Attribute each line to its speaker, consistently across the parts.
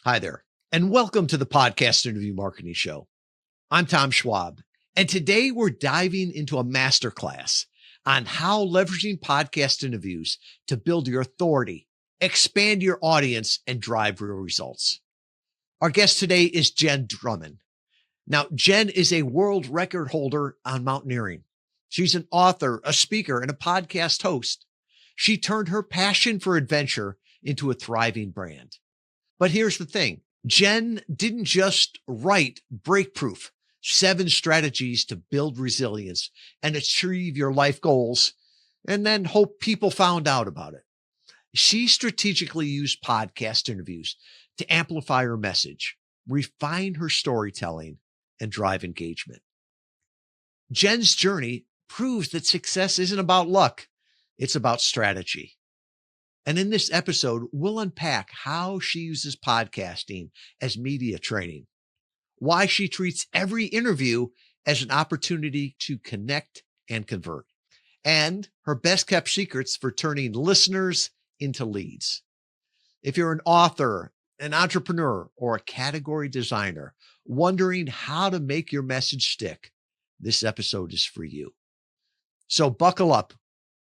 Speaker 1: Hi there, and welcome to the Podcast Interview Marketing Show. I'm Tom Schwab, and today we're diving into a masterclass on how leveraging podcast interviews to build your authority, expand your audience, and drive real results. Our guest today is Jenn Drummond. Now, Jenn is a world record holder on mountaineering. She's an author, a speaker, and a podcast host. She turned her passion for adventure into a thriving brand. But here's the thing. Jenn didn't just write Breakproof, 7 strategies to build resilience and achieve your life goals, and then hope people found out about it. She strategically used podcast interviews to amplify her message, refine her storytelling, and drive engagement. Jenn's journey proves that success isn't about luck. It's about strategy. And in this episode, we'll unpack how she uses podcasting as media training, why she treats every interview as an opportunity to connect and convert, and her best kept secrets for turning listeners into leads. If you're an author, an entrepreneur, or a category designer wondering how to make your message stick, this episode is for you. So buckle up.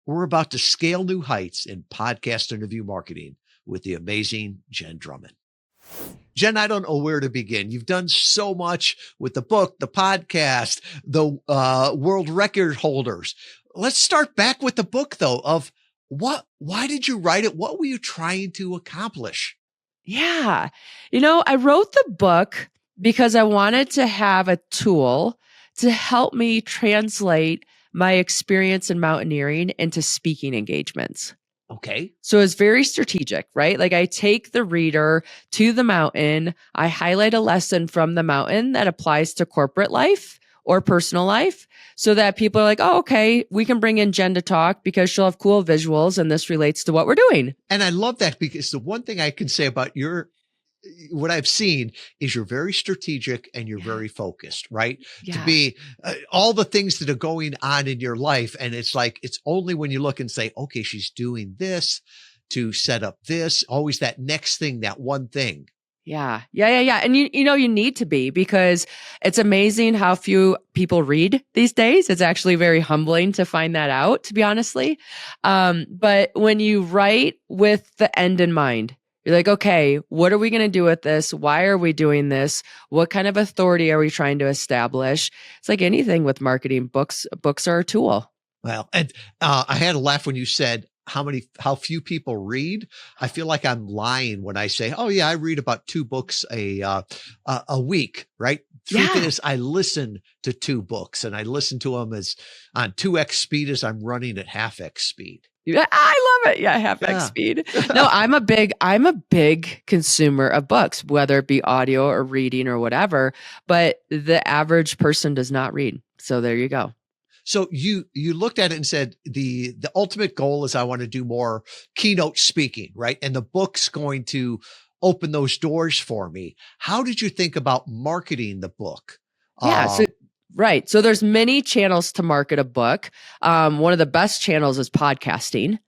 Speaker 1: We're about to scale new heights in podcast interview marketing with the amazing Jenn Drummond. Jenn, I don't know where to begin. You've done so much with the book, the podcast, the world record holders. Let's start back with the book, though, of why did you write it? What were you trying to accomplish?
Speaker 2: Yeah. I wrote the book because I wanted to have a tool to help me translate my experience in mountaineering into speaking engagements.
Speaker 1: Okay.
Speaker 2: So it's very strategic, right? Like I take the reader to the mountain, I highlight a lesson from the mountain that applies to corporate life or personal life so that people are like, oh, okay, we can bring in Jenn to talk because she'll have cool visuals and this relates to what we're doing.
Speaker 1: And I love that because the one thing I can say about what I've seen is you're very strategic and you're very focused, right?
Speaker 2: Yeah.
Speaker 1: To be all the things that are going on in your life. And it's like, it's only when you look and say, okay, she's doing this to set up this, always that next thing, that one thing.
Speaker 2: Yeah. And you need to be, because it's amazing how few people read these days. It's actually very humbling to find that out, to be honestly. But when you write with the end in mind, you're like, okay, what are we going to do with this? Why are we doing this? What kind of authority are we trying to establish? It's like anything with marketing. Books are a tool.
Speaker 1: Well, and I had a laugh when you said how few people read. I feel like I'm lying when I say, oh yeah, I read about 2 books a week, right? Truth is, I listen to 2 books and I listen to them as on 2x speed as I'm running at half-x speed.
Speaker 2: Yeah, I love it. Yeah, half-x speed. No, I'm a big consumer of books, whether it be audio or reading or whatever, but the average person does not read. So there you go.
Speaker 1: So you looked at it and said, the ultimate goal is I want to do more keynote speaking, right? And the book's going to open those doors for me. How did you think about marketing the book?
Speaker 2: Yeah. Right. So there's many channels to market a book. One of the best channels is podcasting,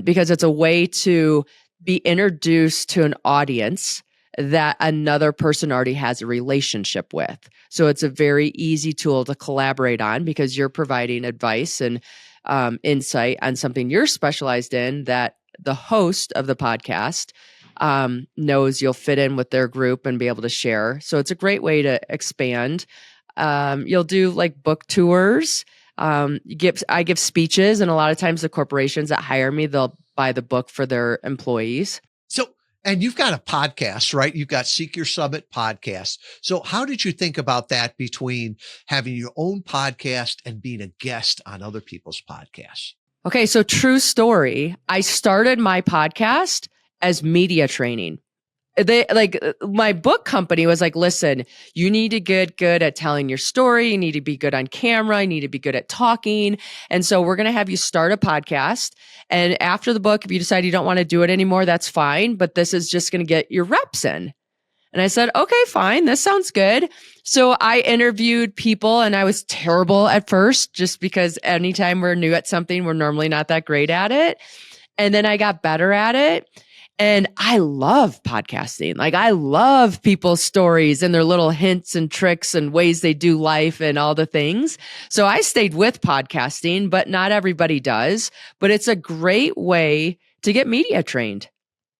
Speaker 2: because it's a way to be introduced to an audience that another person already has a relationship with. So it's a very easy tool to collaborate on because you're providing advice and insight on something you're specialized in that the host of the podcast knows you'll fit in with their group and be able to share. So it's a great way to expand. You'll do like book tours. I give speeches, and a lot of times the corporations that hire me, they'll buy the book for their employees.
Speaker 1: And you've got a podcast, right? You've got Seek Your Summit podcast. So how did you think about that between having your own podcast and being a guest on other people's podcasts?
Speaker 2: Okay. So true story. I started my podcast as media training. My book company was like, listen, you need to get good at telling your story. You need to be good on camera. You need to be good at talking. And so we're going to have you start a podcast. And after the book, if you decide you don't want to do it anymore, that's fine. But this is just going to get your reps in. And I said, okay, fine. This sounds good. So I interviewed people, and I was terrible at first, just because anytime we're new at something, we're normally not that great at it. And then I got better at it. And I love podcasting. Like I love people's stories and their little hints and tricks and ways they do life and all the things. So I stayed with podcasting, but not everybody does. But it's a great way to get media trained.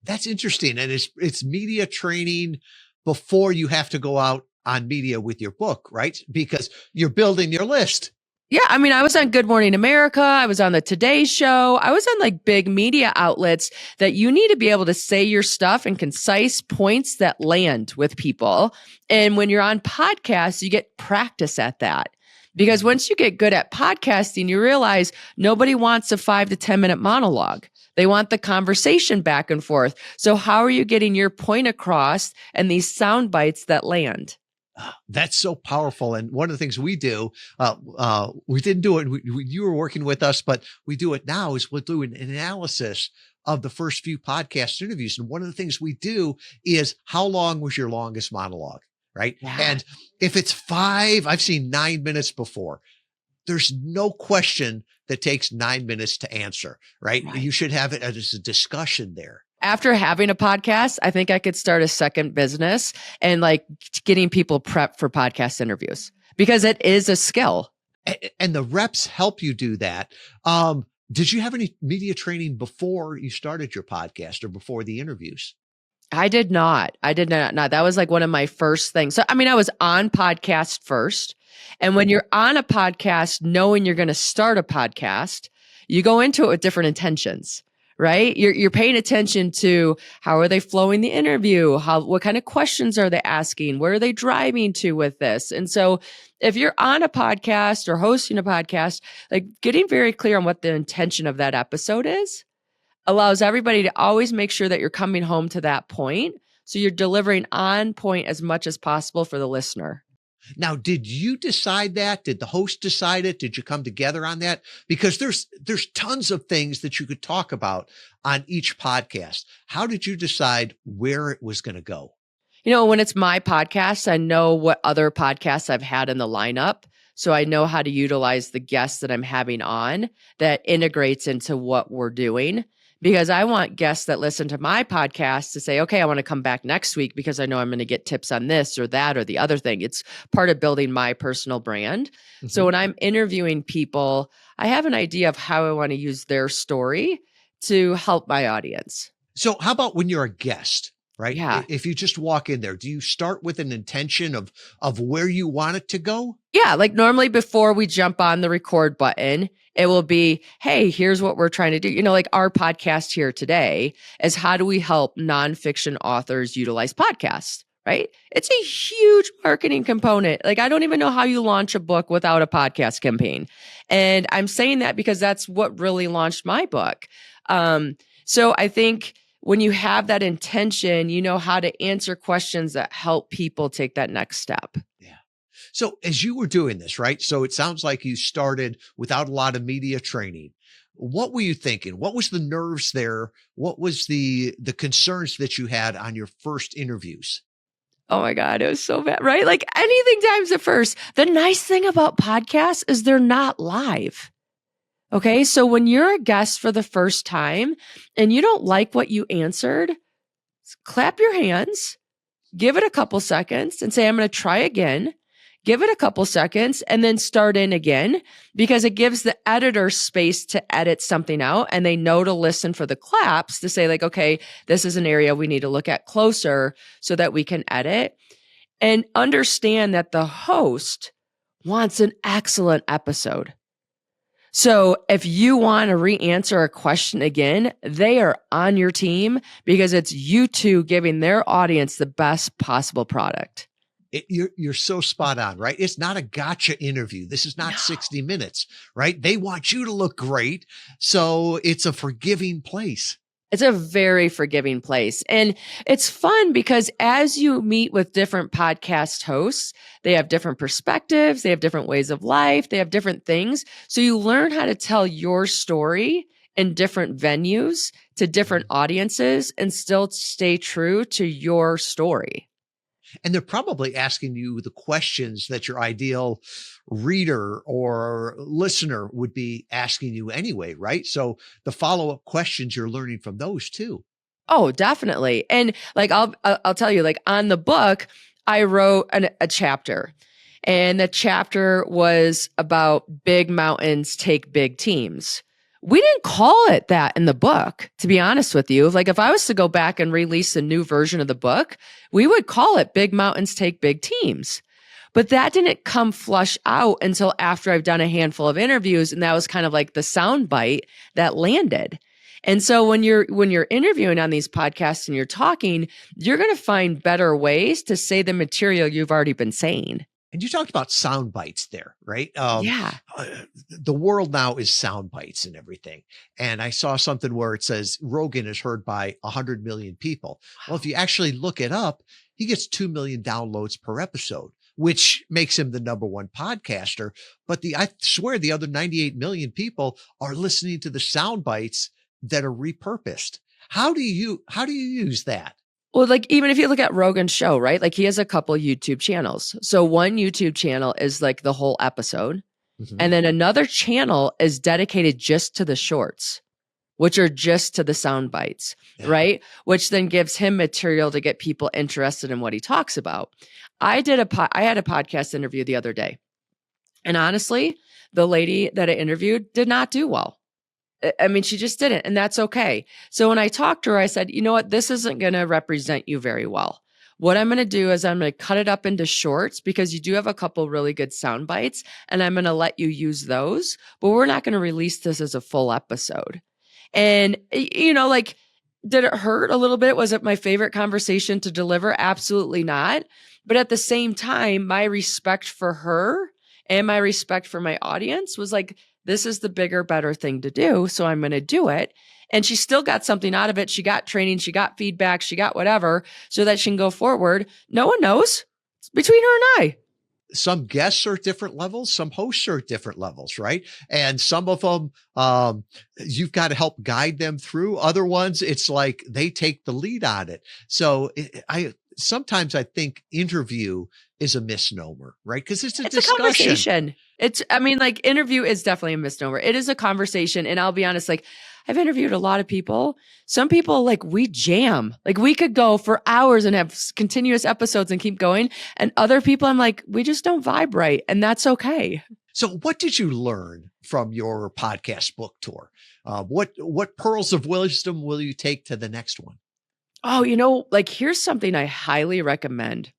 Speaker 1: That's interesting. And it's media training before you have to go out on media with your book, right? Because you're building your list.
Speaker 2: Yeah, I mean, I was on Good Morning America. I was on the Today Show. I was on like big media outlets that you need to be able to say your stuff in concise points that land with people. And when you're on podcasts, you get practice at that. Because once you get good at podcasting, you realize nobody wants a 5 to 10 minute monologue. They want the conversation back and forth. So how are you getting your point across and these sound bites that land?
Speaker 1: That's so powerful. And one of the things we do, we didn't do it. You were working with us, but we do it now is we'll do an analysis of the first few podcast interviews. And one of the things we do is how long was your longest monologue, right?
Speaker 2: Yeah.
Speaker 1: And if it's 5, I've seen 9 minutes before. There's no question that takes 9 minutes to answer, right? You should have it as a discussion there.
Speaker 2: After having a podcast, I think I could start a second business and like getting people prepped for podcast interviews because it is a skill.
Speaker 1: And the reps help you do that. Did you have any media training before you started your podcast or before the interviews?
Speaker 2: I did not. That was like one of my first things. So, I mean, I was on podcast first. And when you're on a podcast, knowing you're going to start a podcast, you go into it with different intentions. Right? You're paying attention to how are they flowing the interview? What kind of questions are they asking? Where are they driving to with this? And so if you're on a podcast or hosting a podcast, like getting very clear on what the intention of that episode is allows everybody to always make sure that you're coming home to that point. So you're delivering on point as much as possible for the listener.
Speaker 1: Now, did you decide that? Did the host decide it? Did you come together on that? Because there's tons of things that you could talk about on each podcast. How did you decide where it was going to go?
Speaker 2: You know, when it's my podcast, I know what other podcasts I've had in the lineup. So I know how to utilize the guests that I'm having on that integrates into what we're doing. Because I want guests that listen to my podcast to say, okay, I want to come back next week because I know I'm going to get tips on this or that or the other thing. It's part of building my personal brand. Mm-hmm. So when I'm interviewing people, I have an idea of how I want to use their story to help my audience.
Speaker 1: So how about when you're a guest, right?
Speaker 2: Yeah.
Speaker 1: If you just walk in there, do you start with an intention of where you want it to go?
Speaker 2: Yeah. Like normally before we jump on the record button, it will be, hey, here's what we're trying to do. You know, like our podcast here today is how do we help nonfiction authors utilize podcasts, right? It's a huge marketing component. Like I don't even know how you launch a book without a podcast campaign. And I'm saying that because that's what really launched my book. So I think when you have that intention, you know how to answer questions that help people take that next step.
Speaker 1: Yeah. So as you were doing this, right? So it sounds like you started without a lot of media training. What were you thinking? What was the nerves there? What was the concerns that you had on your first interviews?
Speaker 2: Oh my God, it was so bad, right? Like anything times the first. The nice thing about podcasts is they're not live. Okay, so when you're a guest for the first time and you don't like what you answered, clap your hands, give it a couple seconds and say, I'm going to try again. Give it a couple seconds and then start in again because it gives the editor space to edit something out and they know to listen for the claps to say like, okay, this is an area we need to look at closer so that we can edit and understand that the host wants an excellent episode. So if you want to re-answer a question again, they are on your team because it's you two giving their audience the best possible product.
Speaker 1: You're so spot on, right? It's not a gotcha interview. This is not 60 minutes, right? They want you to look great. So it's a forgiving place.
Speaker 2: It's a very forgiving place. And it's fun because as you meet with different podcast hosts, they have different perspectives. They have different ways of life. They have different things. So you learn how to tell your story in different venues to different audiences and still stay true to your story.
Speaker 1: And they're probably asking you the questions that your ideal reader or listener would be asking you anyway, right? So the follow-up questions, you're learning from those too.
Speaker 2: Oh, definitely. And like, I'll tell you, like on the book, I wrote a chapter, and the chapter was about big mountains take big teams. We didn't call it that in the book, to be honest with you. Like if I was to go back and release a new version of the book, we would call it Big Mountains Take Big Teams. But that didn't come flush out until after I've done a handful of interviews. And that was kind of like the soundbite that landed. And so when you're interviewing on these podcasts and you're talking, you're going to find better ways to say the material you've already been saying.
Speaker 1: And you talked about sound bites there, right?
Speaker 2: Yeah.
Speaker 1: The world now is sound bites and everything. And I saw something where it says Rogan is heard by 100 million people. Well, if you actually look it up, he gets 2 million downloads per episode, which makes him the number one podcaster. But I swear the other 98 million people are listening to the sound bites that are repurposed. How do you use that?
Speaker 2: Well, like even if you look at Rogan's show, right? Like he has a couple YouTube channels. So one YouTube channel is like the whole episode. Mm-hmm. And then another channel is dedicated just to the shorts, which are just to the sound bites, right? Which then gives him material to get people interested in what he talks about. I had a podcast interview the other day. And honestly, the lady that I interviewed did not do well. I mean, she just didn't, and that's okay. So when I talked to her, I said, you know what, this isn't going to represent you very well. What I'm going to do is I'm going to cut it up into shorts because you do have a couple really good sound bites, and I'm going to let you use those, but we're not going to release this as a full episode. And, you know, like, did it hurt a little bit? Was it my favorite conversation to deliver? Absolutely not. But at the same time, my respect for her and my respect for my audience was like, this is the bigger, better thing to do. So I'm going to do it. And she still got something out of it. She got training, she got feedback, she got whatever so that she can go forward. No one knows. It's between her and I.
Speaker 1: Some guests are at different levels. Some hosts are at different levels, right? And some of them, you've got to help guide them through. Other ones, it's like they take the lead on it. So sometimes I think interview is a misnomer, right? Because it's a discussion.
Speaker 2: A conversation. Interview is definitely a misnomer. It is a conversation. And I'll be honest, like I've interviewed a lot of people. Some people, like we jam, like we could go for hours and have continuous episodes and keep going. And other people, I'm like, we just don't vibe right. And that's okay.
Speaker 1: So what did you learn from your podcast book tour? What pearls of wisdom will you take to the next one?
Speaker 2: Oh, you know, like here's something I highly recommend.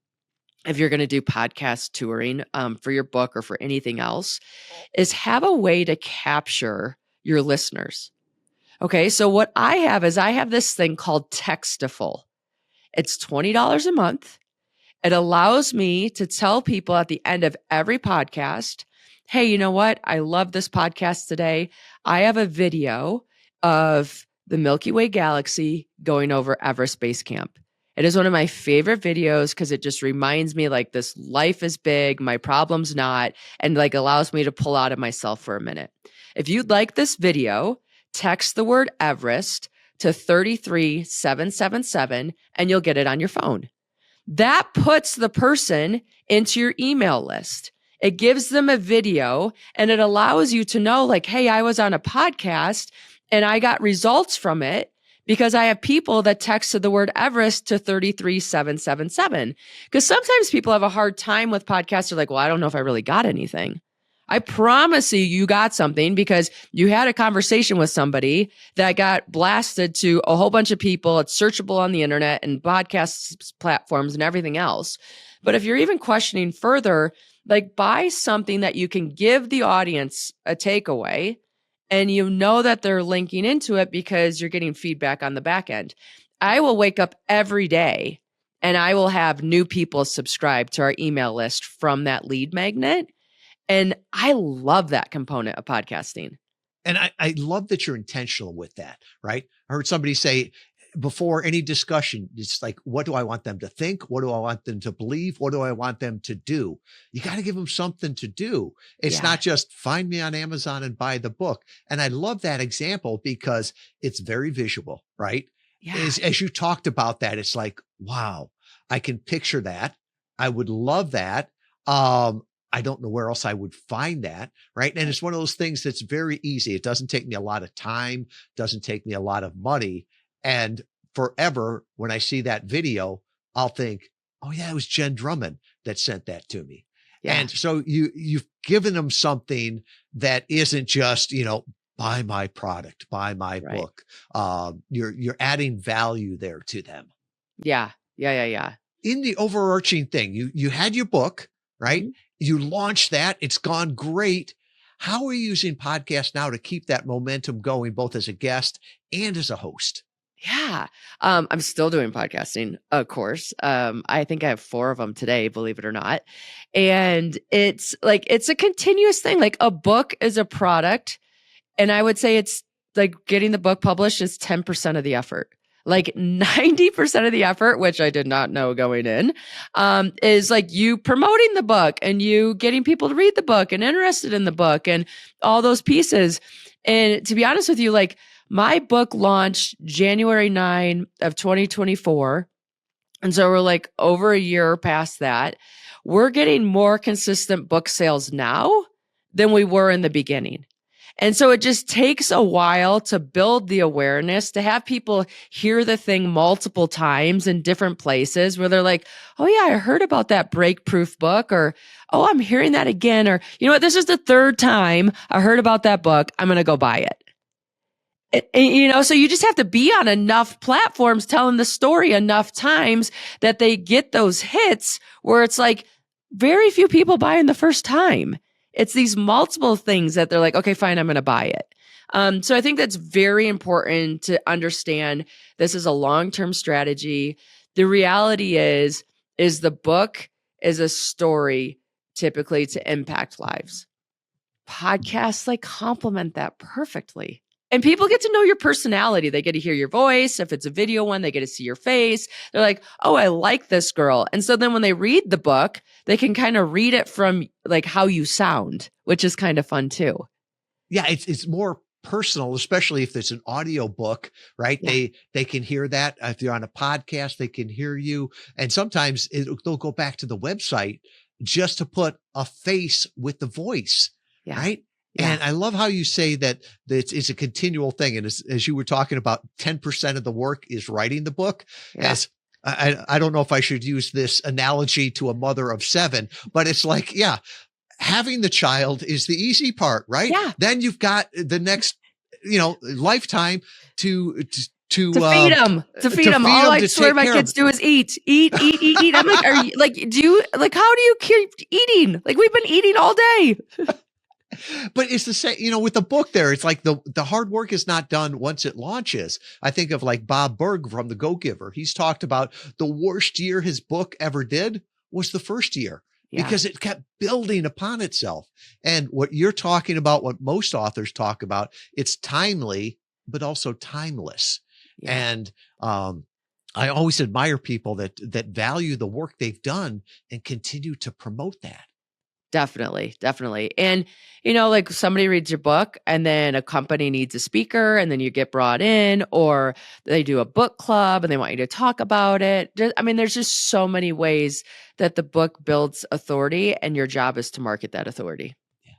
Speaker 2: If you're going to do podcast touring for your book or for anything else, is have a way to capture your listeners. Okay, so what I have this thing called Textiful. It's $20 a month. It allows me to tell people at the end of every podcast, hey, you know what? I love this podcast today. I have a video of the Milky Way galaxy going over Everest Base Camp. It is one of my favorite videos because it just reminds me like this life is big, my problem's not, and like allows me to pull out of myself for a minute. If you'd like this video, text the word Everest to 33777 and you'll get it on your phone. That puts the person into your email list. It gives them a video and it allows you to know like, hey, I was on a podcast and I got results from it. Because I have people that texted the word Everest to 33777. Because sometimes people have a hard time with podcasts. They're like, well, I don't know if I really got anything. I promise you got something because you had a conversation with somebody that got blasted to a whole bunch of people. It's searchable on the internet and podcast platforms and everything else. But if you're even questioning further, like buy something that you can give the audience a takeaway. And you know that they're linking into it because you're getting feedback on the back end. I will wake up every day and I will have new people subscribe to our email list from that lead magnet. And I love that component of podcasting.
Speaker 1: And I love that you're intentional with that, right? I heard somebody say before any discussion, it's like, what do I want them to think? What do I want them to believe? What do I want them to do? You got to give them something to do. It's not just find me on Amazon and buy the book. And I love that example because it's very visual, right? Yeah. As you talked about that, it's like, wow, I can picture that. I would love that. I don't know where else I would find that, right? And it's one of those things that's very easy. It doesn't take me a lot of time, doesn't take me a lot of money. And forever, when I see that video, I'll think, oh yeah, it was Jenn Drummond that sent that to me.
Speaker 2: Yeah.
Speaker 1: And so you've given them something that isn't just, buy my product, buy my
Speaker 2: Right.
Speaker 1: book. You're adding value there to them.
Speaker 2: Yeah.
Speaker 1: In the overarching thing, you had your book, right?
Speaker 2: Mhm.
Speaker 1: You launched that. It's gone great. How are you using podcasts now to keep that momentum going, both as a guest and as a host?
Speaker 2: Yeah. I'm still doing podcasting, of course. I think I have 4 of them today, believe it or not. And it's a continuous thing. Like, a book is a product. And I would say it's like getting the book published is 10% of the effort. Like 90% of the effort, which I did not know going in, is like you promoting the book and you getting people to read the book and interested in the book and all those pieces. And to be honest with you, like, my book launched January 9 of 2024. And so we're like over a year past that. We're getting more consistent book sales now than we were in the beginning. And so it just takes a while to build the awareness, to have people hear the thing multiple times in different places where they're like, oh yeah, I heard about that break-proof book, or, oh, I'm hearing that again. Or, you know what, this is the 3rd time I heard about that book. I'm going to go buy it. So you just have to be on enough platforms telling the story enough times that they get those hits where it's like very few people buy in the first time. It's these multiple things that they're like, okay, fine, I'm going to buy it. So I think that's very important to understand. This is a long-term strategy. The reality is the book is a story typically to impact lives. Podcasts complement that perfectly. And people get to know your personality. They get to hear your voice. If it's a video one, they get to see your face. They're like, oh, I like this girl. And so then when they read the book, they can kind of read it from like how you sound, which is kind of fun too.
Speaker 1: Yeah, it's more personal, especially if it's an audio book, right?
Speaker 2: Yeah.
Speaker 1: They can hear that. If you're on a podcast, they can hear you. And sometimes they'll go back to the website just to put a face with the voice, right?
Speaker 2: Yeah.
Speaker 1: And I love how you say that it's a continual thing. And as you were talking about, 10% of the work is writing the book.
Speaker 2: Yeah.
Speaker 1: As I don't know if I should use this analogy to a mother of 7, but it's like, yeah, having the child is the easy part, right?
Speaker 2: Yeah.
Speaker 1: Then you've got the next, lifetime to
Speaker 2: feed them. All I swear my kids do is eat. I'm like, how do you keep eating? Like, we've been eating all day.
Speaker 1: But it's the same, with the book there, it's like the hard work is not done once it launches. I think of like Bob Berg from The Go-Giver. He's talked about the worst year his book ever did was the first year because it kept building upon itself. And what you're talking about, what most authors talk about, it's timely, but also timeless. Yeah. And, I always admire people that value the work they've done and continue to promote that.
Speaker 2: Definitely. And, like somebody reads your book and then a company needs a speaker and then you get brought in, or they do a book club and they want you to talk about it. There's just so many ways that the book builds authority, and your job is to market that authority.
Speaker 1: Yeah.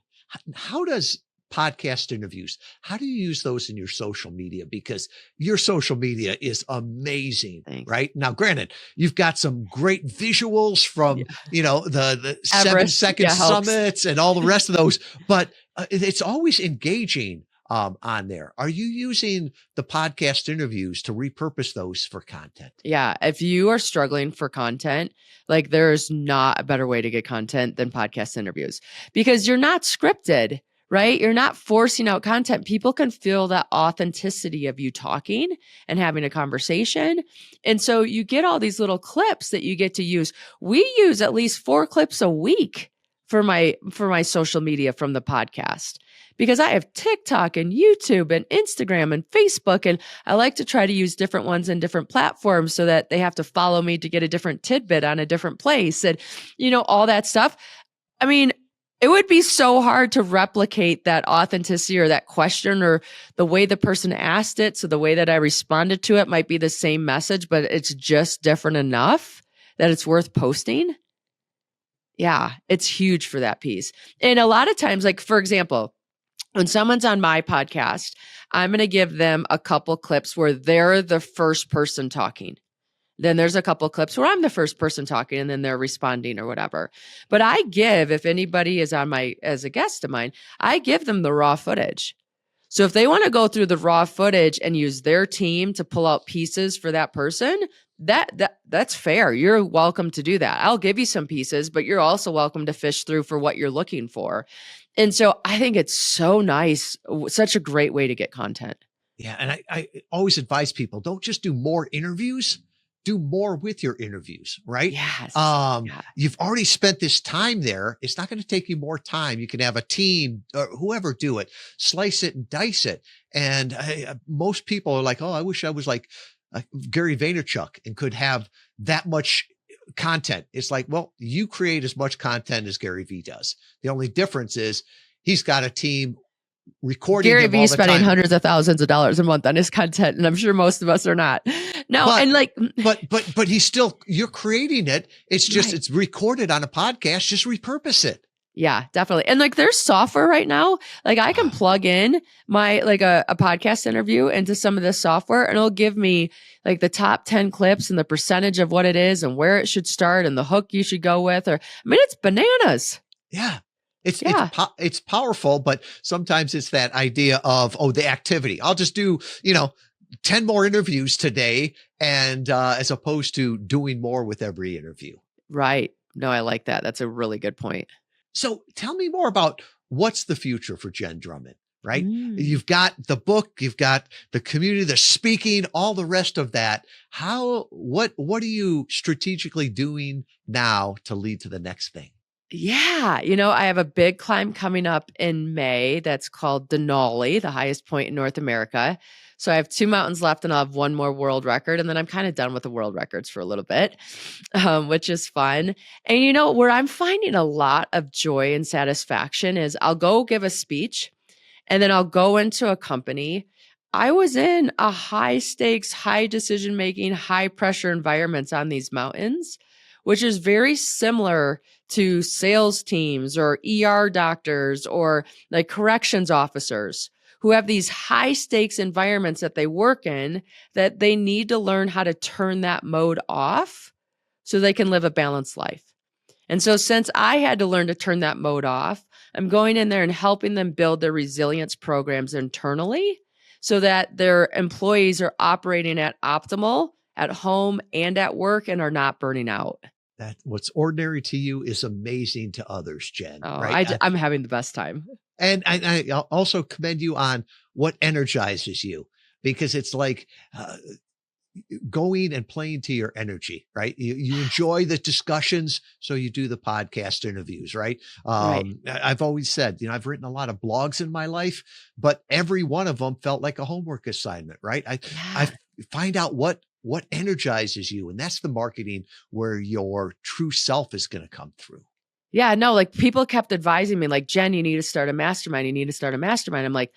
Speaker 1: How does podcast interviews, how do you use those in your social media? Because your social media is amazing. Thanks. Right? Now, granted, you've got some great visuals from, the Everest, 7-second summits and all the rest of those, but it's always engaging on there. Are you using the podcast interviews to repurpose those for content?
Speaker 2: Yeah. If you are struggling for content, there's not a better way to get content than podcast interviews, because you're not scripted. Right? You're not forcing out content. People can feel that authenticity of you talking and having a conversation. And so you get all these little clips that you get to use. We use at least 4 clips a week for my social media from the podcast, because I have TikTok and YouTube and Instagram and Facebook. And I like to try to use different ones in different platforms so that they have to follow me to get a different tidbit on a different place and, all that stuff. It would be so hard to replicate that authenticity or that question or the way the person asked it. So the way that I responded to it might be the same message, but it's just different enough that it's worth posting. Yeah, it's huge for that piece. And a lot of times, for example, when someone's on my podcast, I'm going to give them a couple clips where they're the first person talking. Then there's a couple clips where I'm the first person talking and then they're responding or whatever. But I give, if anybody is on as a guest of mine, I give them the raw footage. So if they want to go through the raw footage and use their team to pull out pieces for that person, that's fair. You're welcome to do that. I'll give you some pieces, but you're also welcome to fish through for what you're looking for. And so I think it's so nice, such a great way to get content.
Speaker 1: Yeah. And I always advise people, don't just do more interviews, do more with your interviews, right?
Speaker 2: Yes.
Speaker 1: You've already spent this time there. It's not going to take you more time. You can have a team or whoever do it, slice it and dice it. And most people are like, oh, I wish I was like Gary Vaynerchuk and could have that much content. It's like, well, you create as much content as Gary V does. The only difference is he's got a team recording.
Speaker 2: Gary Vee spending hundreds of thousands of dollars a month on his content, and I'm sure most of us are not. No,
Speaker 1: but,
Speaker 2: and like,
Speaker 1: but he's still, you're creating it. It's just, It's recorded on a podcast. Just repurpose it.
Speaker 2: Yeah, definitely. And like, there's software right now. Like, I can plug in my like a podcast interview into some of this software, and it'll give me like the top 10 clips and the percentage of what it is and where it should start and the hook you should go with. Or, I mean, it's bananas.
Speaker 1: Yeah. It's powerful, but sometimes it's that idea of, the activity. I'll just do, 10 more interviews today. And, as opposed to doing more with every interview.
Speaker 2: Right. No, I like that. That's a really good point.
Speaker 1: So tell me more about what's the future for Jenn Drummond, right? You've got the book, you've got the community, the speaking, all the rest of that. What are you strategically doing now to lead to the next thing?
Speaker 2: Yeah. I have a big climb coming up in May that's called Denali, the highest point in North America. So I have 2 mountains left and I'll have 1 more world record. And then I'm kind of done with the world records for a little bit, which is fun. And where I'm finding a lot of joy and satisfaction is I'll go give a speech and then I'll go into a company. I was in a high stakes, high decision making, high pressure environments on these mountains, which is very similar to sales teams or ER doctors or like corrections officers who have these high stakes environments that they work in that they need to learn how to turn that mode off so they can live a balanced life. And so since I had to learn to turn that mode off, I'm going in there and helping them build their resilience programs internally so that their employees are operating at optimal at home and at work and are not burning out.
Speaker 1: That what's ordinary to you is amazing to others, Jenn.
Speaker 2: Oh,
Speaker 1: right?
Speaker 2: I'm having the best time.
Speaker 1: And I also commend you on what energizes you, because it's like going and playing to your energy, right? You enjoy the discussions, so you do the podcast interviews, right?
Speaker 2: Right.
Speaker 1: I've always said, I've written a lot of blogs in my life, but every one of them felt like a homework assignment, right? I find out what energizes you, and that's the marketing where your true self is going to come through.
Speaker 2: Yeah, no, like people kept advising me like, Jenn, you need to start a mastermind. You need to start a mastermind. I'm like,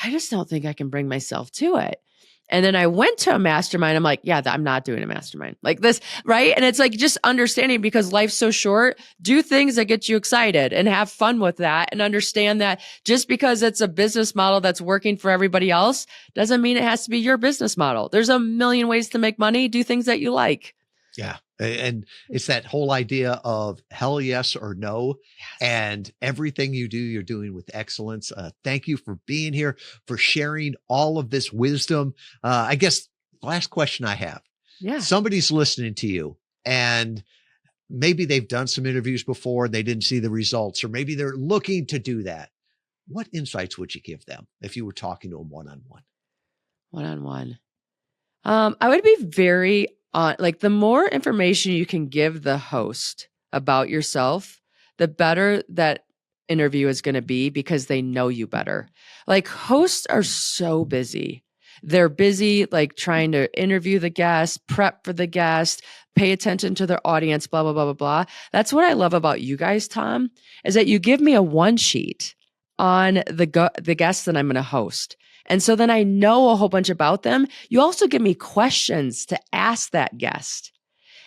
Speaker 2: I just don't think I can bring myself to it. And then I went to a mastermind. I'm like, yeah, I'm not doing a mastermind like this. Right. And it's like just understanding, because life's so short, do things that get you excited and have fun with that. And understand that just because it's a business model that's working for everybody else doesn't mean it has to be your business model. There's a million ways to make money. Do things that you like.
Speaker 1: Yeah. And it's that whole idea of hell yes or no.
Speaker 2: Yes.
Speaker 1: And everything you do, you're doing with excellence. Thank you for being here, for sharing all of this wisdom. I guess the last question I have.
Speaker 2: Yeah.
Speaker 1: Somebody's listening to you and maybe they've done some interviews before and they didn't see the results, or maybe they're looking to do that. What insights would you give them if you were talking to them one-on-one?
Speaker 2: One-on-one. I would be very like the more information you can give the host about yourself, the better that interview is going to be, because they know you better. Like hosts are so busy. They're busy like trying to interview the guest, prep for the guest, pay attention to their audience, blah, blah, blah, blah, blah. That's what I love about you guys, Tom, is that you give me a one sheet on the guests that I'm going to host. And so then I know a whole bunch about them. You also give me questions to ask that guest.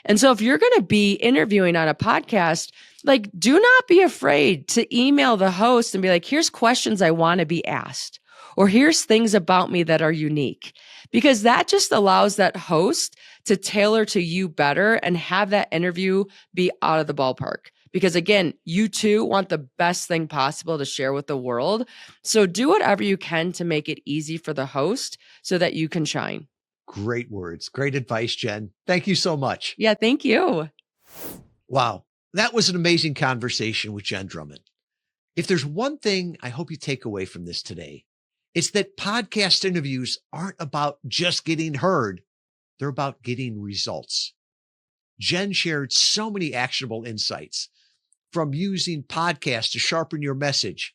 Speaker 2: And so if you're going to be interviewing on a podcast, like, do not be afraid to email the host and be like, here's questions I want to be asked, or here's things about me that are unique, because that just allows that host to tailor to you better and have that interview be out of the ballpark. Because again, you too want the best thing possible to share with the world. So do whatever you can to make it easy for the host so that you can shine.
Speaker 1: Great words. Great advice, Jenn. Thank you so much.
Speaker 2: Yeah, thank you.
Speaker 1: Wow. That was an amazing conversation with Jenn Drummond. If there's one thing I hope you take away from this today, it's that podcast interviews aren't about just getting heard. They're about getting results. Jenn shared so many actionable insights, from using podcasts to sharpen your message,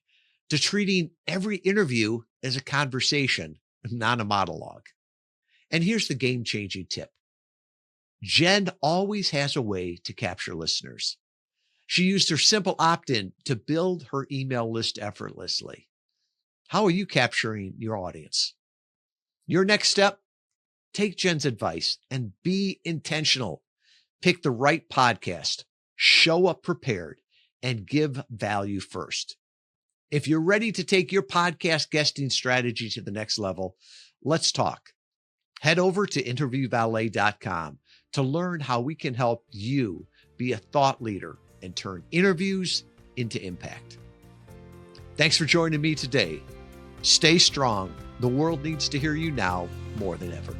Speaker 1: to treating every interview as a conversation, not a monologue. And here's the game-changing tip. Jenn always has a way to capture listeners. She used her simple opt-in to build her email list effortlessly. How are you capturing your audience? Your next step? Take Jenn's advice and be intentional. Pick the right podcast, show up prepared, and give value first. If you're ready to take your podcast guesting strategy to the next level, let's talk. Head over to interviewvalet.com to learn how we can help you be a thought leader and turn interviews into impact. Thanks for joining me today. Stay strong. The world needs to hear you now more than ever.